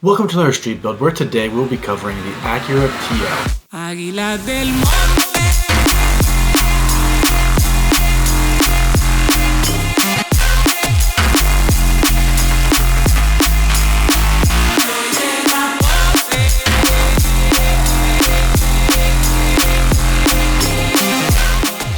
Welcome to another street build where today we'll be covering the Acura TL.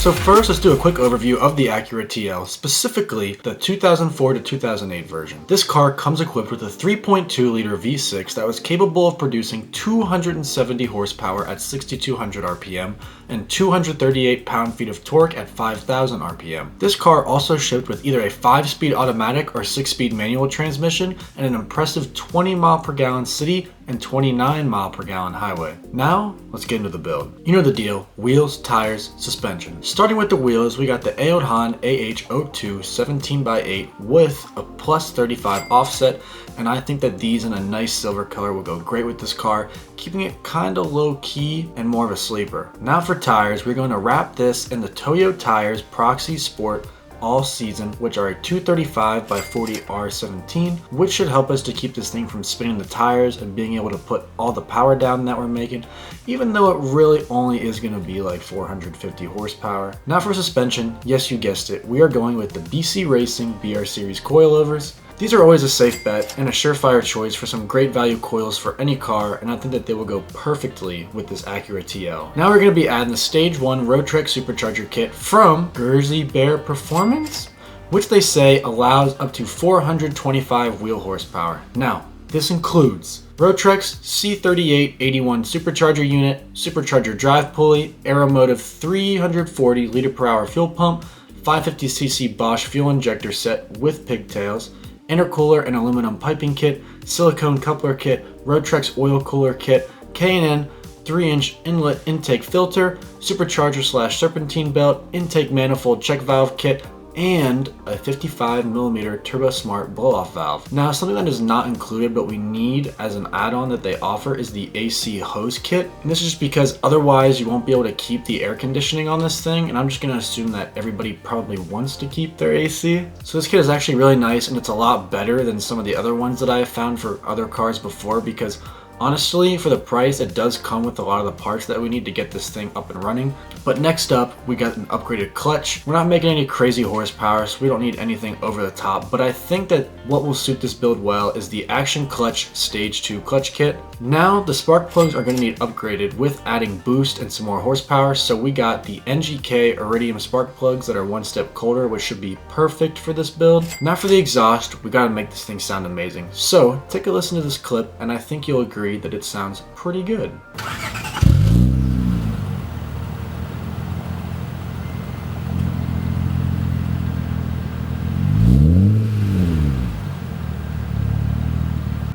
So first, let's do a quick overview of the Acura TL, specifically the 2004 to 2008 version. This car comes equipped with a 3.2-liter V6 that was capable of producing 270 horsepower at 6,200 RPM and 238 pound-feet of torque at 5,000 RPM. This car also shipped with either a 5-speed automatic or 6-speed manual transmission and an impressive 20 mile/gallon city and 29 mile/gallon highway. Now, let's get into the build. You know the deal: wheels, tires, suspension. Starting with the wheels, we got the Aodhan AH02 17x8 with a plus 35 offset, and I think that these in a nice silver color will go great with this car, keeping it kinda low key and more of a sleeper. Now for tires, we're going to wrap this in the Toyo Tires Proxy Sport All Season, which are a 235 by 40 R17, which should help us to keep this thing from spinning the tires and being able to put all the power down that we're making, even though it really only is going to be like 450 horsepower. Now for suspension, yes, you guessed it, we are going with the BC Racing BR Series coilovers. These are always a safe bet and a surefire choice for some great value coils for any car, and I think that they will go perfectly with this Acura TL. Now we're going to be adding the Stage 1 Roadtrek Supercharger kit from Jersey Bear Performance, which they say allows up to 425 wheel horsepower. Now, this includes Roadtrek's C3881 supercharger unit, supercharger drive pulley, Aeromotive 340 liter per hour fuel pump, 550cc Bosch fuel injector set with pigtails, intercooler and aluminum piping kit, silicone coupler kit, Roadtrek's oil cooler kit, K&N 3-inch inlet intake filter, supercharger/serpentine belt, intake manifold check valve kit, and a 55mm Turbo Smart blow-off valve. Now, something that is not included but we need as an add-on that they offer is the AC hose kit. And this is just because otherwise you won't be able to keep the air conditioning on this thing, and I'm just going to assume that everybody probably wants to keep their AC. So this kit is actually really nice, and it's a lot better than some of the other ones that I have found for other cars before, because honestly, for the price, it does come with a lot of the parts that we need to get this thing up and running. But next up, we got an upgraded clutch. We're not making any crazy horsepower, so we don't need anything over the top, but I think that what will suit this build well is the Action Clutch Stage 2 clutch kit. Now, the spark plugs are going to need upgraded with adding boost and some more horsepower, so we got the NGK Iridium spark plugs that are one step colder, which should be perfect for this build. Now for the exhaust, we got to make this thing sound amazing. So, take a listen to this clip, and I think you'll agree that it sounds pretty good.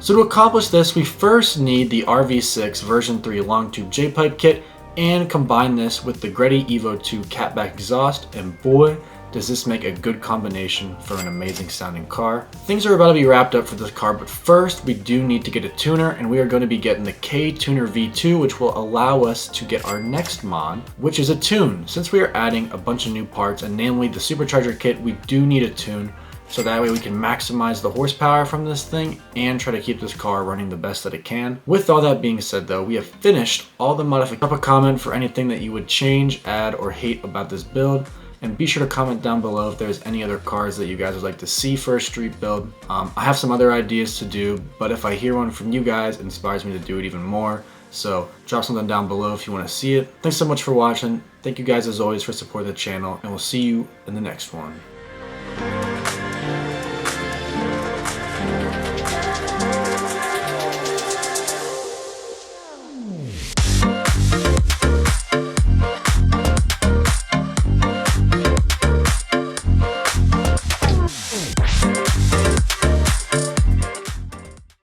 So to accomplish this, we first need the RV6 version 3 long tube J-pipe kit and combine this with the Greddy Evo 2 catback exhaust, and boy, does this make a good combination for an amazing sounding car. Things are about to be wrapped up for this car, but first we do need to get a tuner, and we are going to be getting the K-Tuner V2, which will allow us to get our next mod, which is a tune. Since we are adding a bunch of new parts, and namely the supercharger kit, we do need a tune, so that way we can maximize the horsepower from this thing and try to keep this car running the best that it can. With all that being said though, we have finished all the modifications. Drop a comment for anything that you would change, add, or hate about this build. And be sure to comment down below if there's any other cars that you guys would like to see for a street build. I have some other ideas to do, but if I hear one from you guys, it inspires me to do it even more. So drop something down below if you want to see it. Thanks so much for watching. Thank you guys as always for supporting the channel, and we'll see you in the next one.